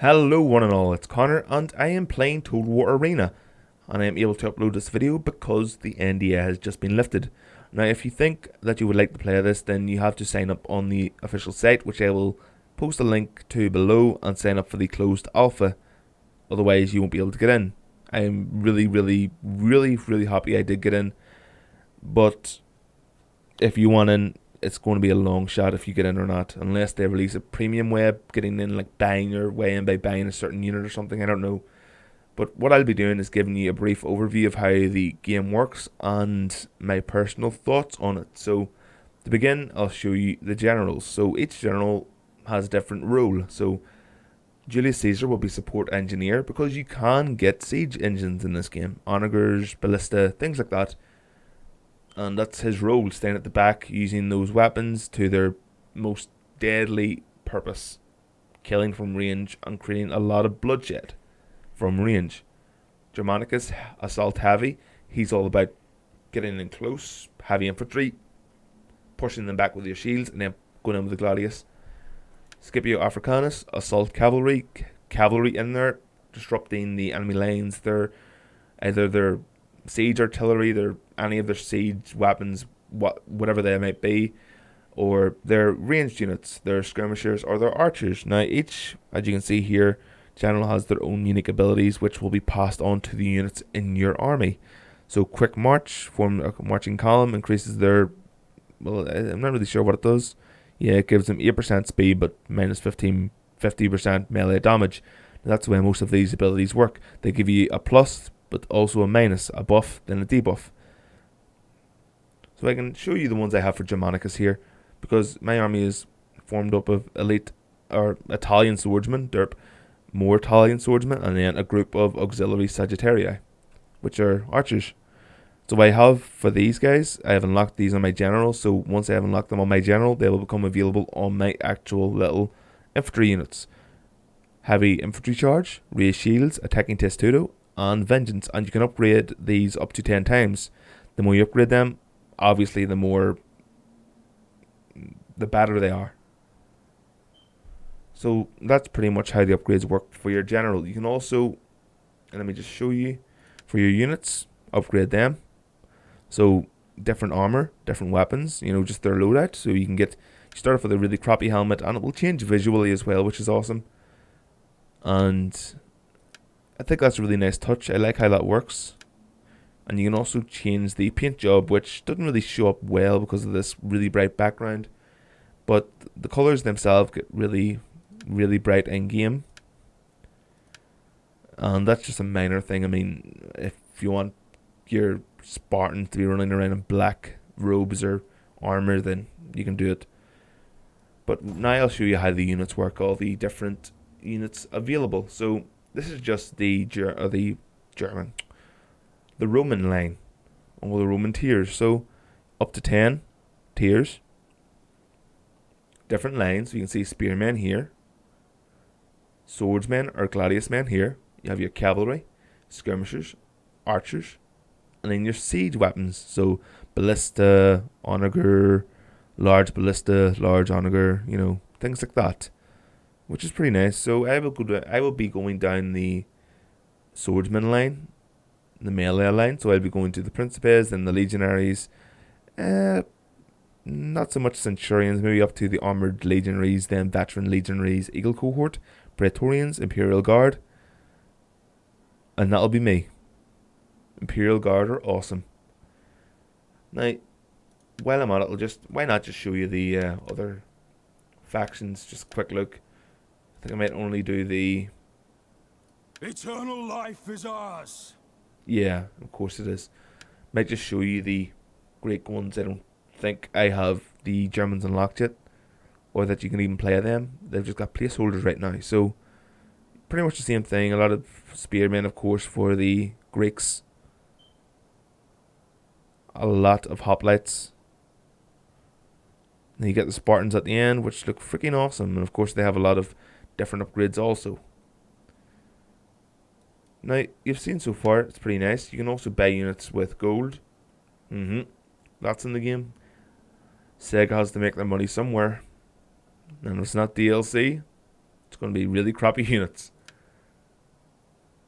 Hello one and all, it's Connor and I am playing Total War Arena and I am able to upload this video because the NDA has just been lifted. Now if you think that you would like to play this, then you have to sign up on the official site, which I will post a link to below, and sign up for the closed alpha, otherwise you won't be able to get in. I am really happy I did get in, but if you want in, it's going to be a long shot if you get in or not, unless they release a premium way of getting in, like buying your way in by buying a certain unit or something. I don't know. But what I'll be doing is giving you a brief overview of how the game works and my personal thoughts on it. So to begin, I'll show you the generals. So each general has a different role. So Julius Caesar will be support engineer, because you can get siege engines in this game, onagers, ballista, things like that. And that's his role, staying at the back, using those weapons to their most deadly purpose, killing from range and creating a lot of bloodshed from range. Germanicus, assault heavy, he's all about getting in close, heavy infantry, pushing them back with your shields, and then going in with the gladius. Scipio Africanus, assault cavalry, cavalry in there, disrupting the enemy lines. They're either their siege artillery, their any of their siege weapons, whatever they might be, or their ranged units, their skirmishers, or their archers. Now each, as you can see here, general has their own unique abilities, which will be passed on to the units in your army. So quick march, form a marching column, increases their, well, I'm not really sure what it does. Yeah, it gives them 8% speed, but minus 50% melee damage. Now, that's the way most of these abilities work. They give you a plus, but also a minus, a buff, then a debuff. So I can show you the ones I have for Germanicus here, because my army is formed up of elite or Italian swordsmen, derp, more Italian swordsmen, and then a group of auxiliary Sagittarii, which are archers. So I have, for these guys, I have unlocked these on my general. So once I have unlocked them on my general, they will become available on my actual little infantry units. Heavy infantry charge, raised shields, attacking testudo, and vengeance. And you can upgrade these up to 10 times. The more you upgrade them, obviously the better they are. So that's pretty much how the upgrades work for your general. You can also, and let me just show you, for your units, upgrade them. So different armor, different weapons, just their loadout. So you start off with a really crappy helmet, and it will change visually as well, which is awesome. And I think that's a really nice touch. I like how that works. And you can also change the paint job, which doesn't really show up well because of this really bright background. But the colors themselves get really bright in game. And that's just a minor thing. I mean, if you want your Spartans to be running around in black robes or armor, then you can do it. But now I'll show you how the units work, all the different units available. So this is just the Roman line, all the Roman tiers. So up to 10 tiers, different lines. You can see spearmen here, swordsmen or gladius men here. You have your cavalry, skirmishers, archers, and then your siege weapons. So ballista, onager, large ballista, large onager, things like that, which is pretty nice. So I will be going down the swordsman line, the melee line. So I'll be going to the principes, then the legionaries, not so much centurions, maybe up to the armored legionaries, then veteran legionaries, eagle cohort, praetorians, imperial guard, and that'll be me. Imperial Guard are awesome. Now, while I'm at it, why not just show you the other factions? Just a quick look. I think I might only do the... Eternal life is ours. Yeah, of course it is. Might just show you the Greek ones. I don't think I have the Germans unlocked yet, or that you can even play them. They've just got placeholders right now. So, pretty much the same thing. A lot of spearmen, of course, for the Greeks. A lot of hoplites. And you get the Spartans at the end, which look freaking awesome. And of course they have a lot of different upgrades also. Now, you've seen so far, it's pretty nice. You can also buy units with gold. That's in the game. Sega has to make their money somewhere. And if it's not DLC, It's going to be really crappy units.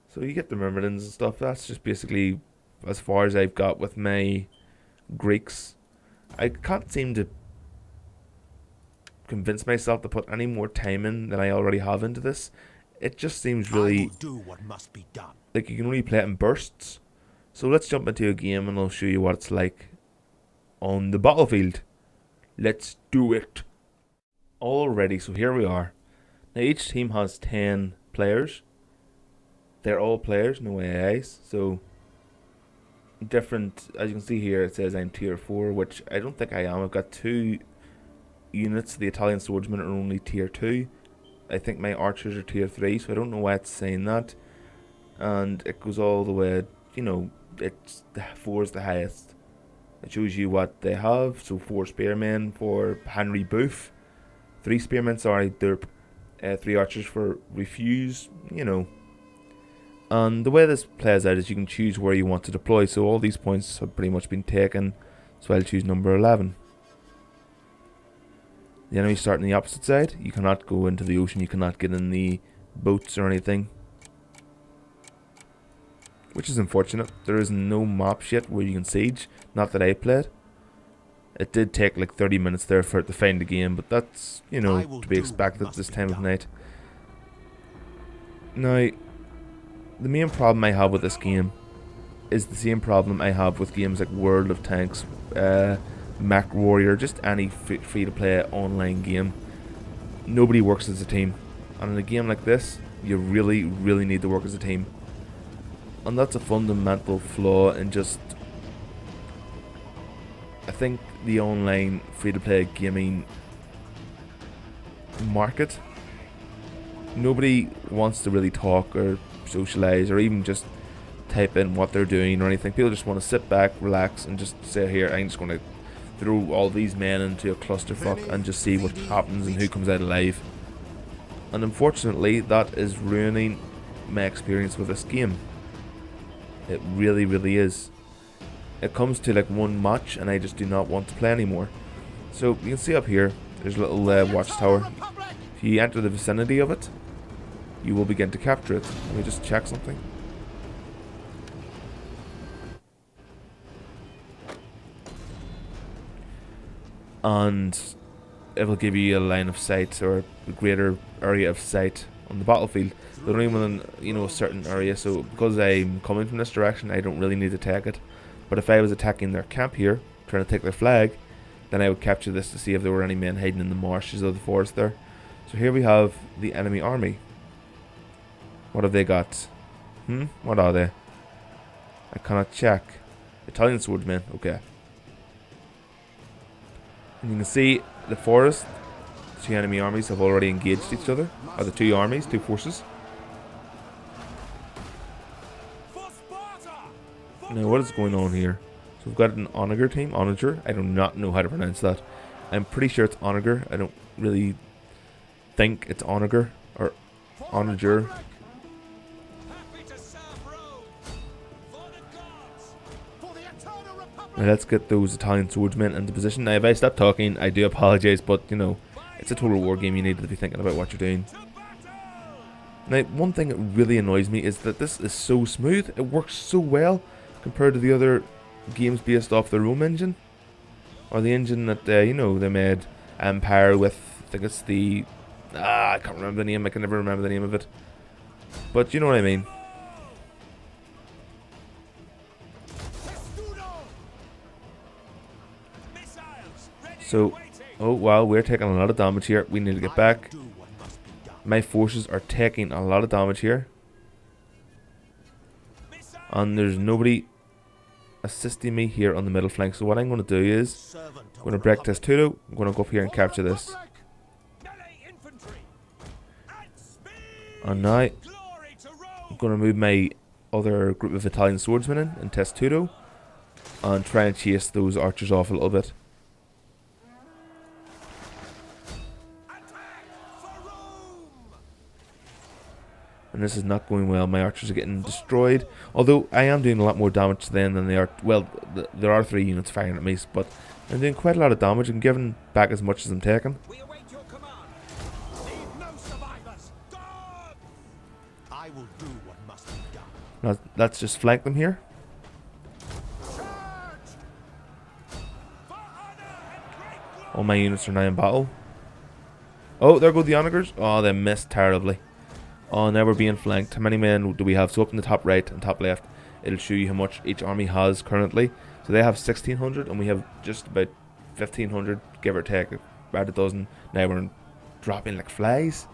So you get the Myrmidons and stuff. That's just basically as far as I've got with my Greeks. I can't seem to convince myself to put any more time in than I already have into this. It just seems really do what must be done. like you can only play it in bursts. So let's jump into a game and I'll show you what it's like on the battlefield. Let's do it. Alrighty, so here we are. Now each team has 10 players. They're all players, no AIs. So different, as you can see here, it says I'm tier 4, which I don't think I am. I've got 2 units. The Italian swordsmen are only tier 2. I think my archers are tier 3, so I don't know why it's saying that. And it goes all the way, you know, it's 4 is the highest. It shows you what they have. So 4 spearmen for Henry Booth, 3 spearmen, sorry, derp, 3 archers for Refuse, you know. And the way this plays out is you can choose where you want to deploy. So all these points have pretty much been taken. So I'll choose number 11. The enemy start on the opposite side. You cannot go into the ocean. You cannot get in the boats or anything, which is unfortunate. There is no map yet where you can siege. Not that I played. It did take like 30 minutes there for it to find the game, but that's, you know, to be expected at this time of night. Now, the main problem I have with this game is the same problem I have with games like World of Tanks, Mech Warrior, just any free-to-play online game. Nobody works as a team. And in a game like this, you really, really need to work as a team. And that's a fundamental flaw in just, I think, the online free-to-play gaming market. Nobody wants to really talk or socialize or even just type in what they're doing or anything. People just want to sit back, relax, and just say, here, I'm just going to throw all these men into a clusterfuck and just see what happens and who comes out alive. And unfortunately, that is ruining my experience with this game. It really, really is. It comes to like one match and I just do not want to play anymore. So you can see up here, there's a little watchtower. If you enter the vicinity of it, you will begin to capture it. Let me just check something. And it will give you a line of sight or a greater area of sight on the battlefield. They're only within, you know, a certain area, so because I'm coming from this direction, I don't really need to attack it. But if I was attacking their camp here, trying to take their flag, then I would capture this to see if there were any men hiding in the marshes of the forest there. So here we have the enemy army. What have they got? What are they? I cannot check. Italian swordsmen, okay. And you can see the forest, the 2 enemy armies have already engaged each other. Or the 2 armies, 2 forces. Now what is going on here? So we've got an Onager team. Onager, I do not know how to pronounce that. I'm pretty sure it's Onager. I don't really think it's Onager or Onager. Now let's get those Italian swordsmen into position. Now if I stop talking, I do apologise, but you know, it's a total war game. You need to be thinking about what you're doing. Now one thing that really annoys me is that this is so smooth. It works so well compared to the other games based off the Rome engine, or the engine that you know, they made Empire with. I think it's the I can't remember the name. I can never remember the name of it, but you know what I mean. So, oh wow, we're taking a lot of damage here. We need to get back. My forces are taking a lot of damage here, and there's nobody assisting me here on the middle flank. So what I'm going to do is I'm going to break Testudo. I'm going to go up here and capture this. And now I'm going to move my other group of Italian swordsmen in Testudo and try and chase those archers off a little bit. And this is not going well. My archers are getting destroyed. Although I am doing a lot more damage to them than they are. Well, there are 3 units firing at me, but I'm doing quite a lot of damage. I'm giving back as much as I'm taking. I will do what must be done. Let's just flank them here. All my units are now in battle. Oh, there go the onagers. Oh, they missed terribly. Oh, now we're being flanked. How many men do we have? So up in the top right and top left, it'll show you how much each army has currently. So they have 1,600 and we have just about 1,500, give or take, about a dozen. Now we're dropping like flies.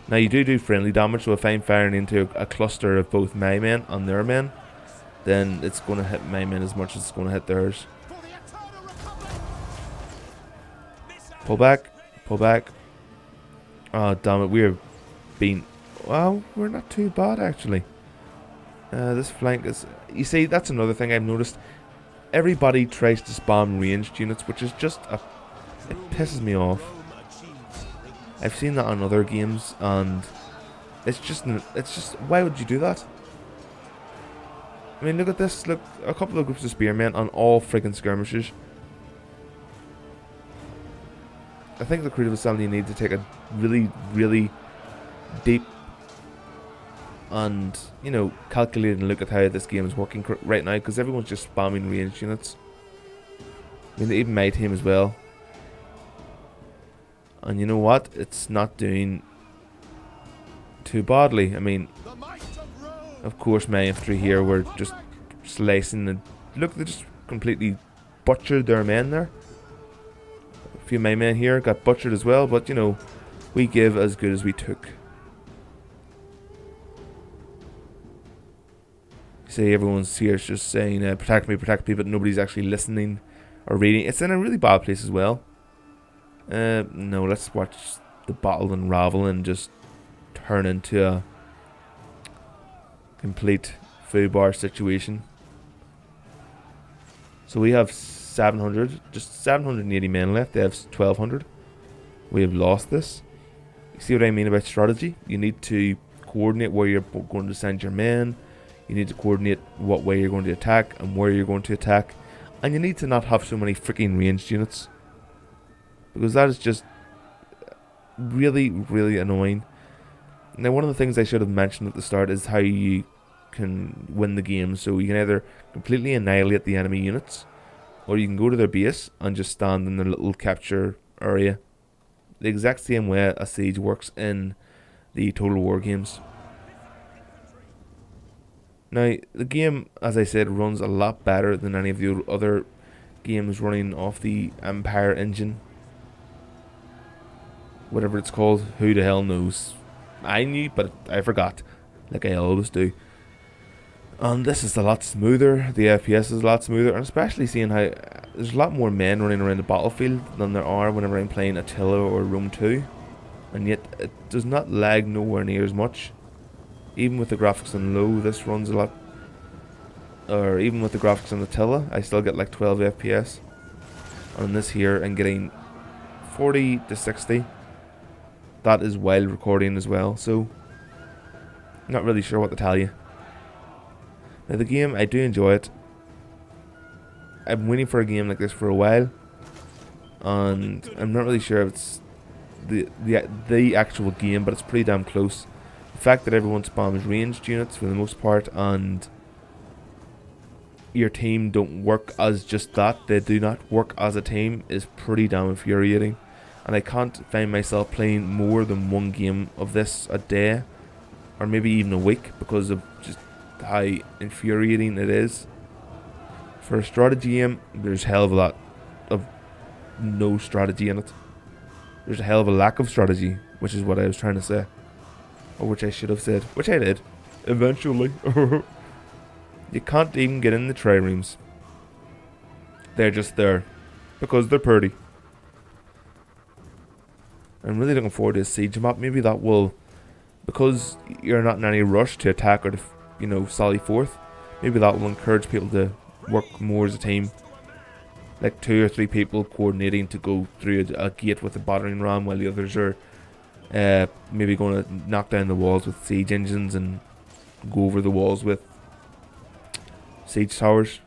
Now you do friendly damage, so if I'm firing into a cluster of both my men and their men, then it's going to hit my men as much as it's going to hit theirs. Pull back, pull back. Oh damn it, we're being... Well, we're not too bad actually. This flank is... You see, that's another thing I've noticed. Everybody tries to spam ranged units, which is just a... It pisses me off. I've seen that on other games, and it's just... Why would you do that? I mean, look at this. Look, a couple of groups of spearmen on all friggin' skirmishers. I think the creative assembly need to take a really deep and, you know, calculated look at how this game is working right now, because everyone's just spamming ranged units. I mean, even my team as well. And you know what? It's not doing too badly. I mean, of course, my infantry here were just slicing and look, they just completely butchered their men there. A few of my men here got butchered as well, but you know, we give as good as we took. See, everyone's here just saying, protect me, but nobody's actually listening or reading. It's in a really bad place as well. No, let's watch the battle unravel and just turn into a complete foobar situation. So we have 700, just 780 men left. They have 1,200. We have lost this. You see what I mean about strategy? You need to coordinate where you're going to send your men. You need to coordinate what way you're going to attack and where you're going to attack. And you need to not have so many freaking ranged units, because that is just really annoying. Now, one of the things I should have mentioned at the start is how you can win the game. So you can either completely annihilate the enemy units, or you can go to their base and just stand in their little capture area. The exact same way a siege works in the Total War games. Now, the game, as I said, runs a lot better than any of the other games running off the Empire engine. Whatever it's called, who the hell knows? I knew, but I forgot, like I always do. And this is a lot smoother. The FPS is a lot smoother, and especially seeing how there's a lot more men running around the battlefield than there are whenever I'm playing Attila or Rome 2. And yet, it does not lag nowhere near as much. Even with the graphics on low, this runs a lot. Or even with the graphics on Attila, I still get like 12 FPS. On this here, I'm getting 40 to 60. That is while recording as well, so not really sure what to tell you. Now, the game, I do enjoy it. I've been waiting for a game like this for a while, and I'm not really sure if it's the actual game, but it's pretty damn close. The fact that everyone spams ranged units for the most part, and your team don't work as just that, they do not work as a team, is pretty damn infuriating. And I can't find myself playing more than one game of this a day, or maybe even a week, because of just how infuriating it is. For a strategy game, there's a hell of a lot of no strategy in it. There's a hell of a lack of strategy, which is what I was trying to say. Or which I should have said, which I did, eventually. You can't even get in the triremes. They're just there, because they're pretty. I'm really looking forward to a siege map. Maybe that will, because you're not in any rush to attack or to, you know, sally forth, maybe that will encourage people to work more as a team. Like 2 or 3 people coordinating to go through a gate with a battering ram, while the others are maybe going to knock down the walls with siege engines and go over the walls with siege towers.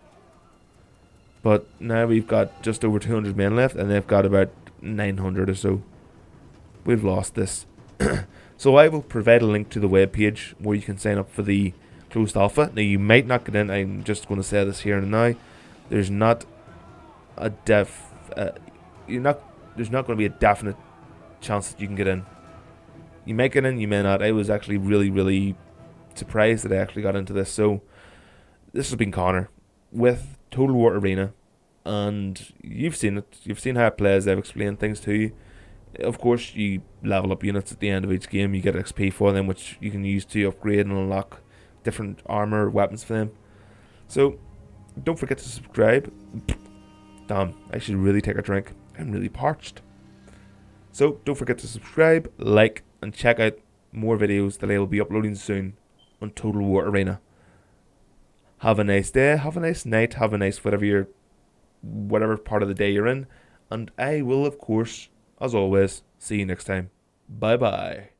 But now we've got just over 200 men left, and they've got about 900 or so. We've lost this. So I will provide a link to the web page where you can sign up for the closed alpha. Now you might not get in. I'm just going to say this here and now. There's not a there's not going to be a definite chance that you can get in. You may get in, you may not. I was actually really surprised that I actually got into this. So this has been Connor with Total War Arena, and you've seen it. You've seen how it plays. I've explained things to you. Of course, you level up units at the end of each game. You get XP for them, which you can use to upgrade and unlock different armor, weapons for them. So don't forget to subscribe. Damn, I should really take a drink. I'm really parched. So don't forget to subscribe, like, and check out more videos that I will be uploading soon on Total War Arena. Have a nice day, have a nice night, have a nice whatever part of the day you're in, and I will, of course, as always, see you next time. Bye bye.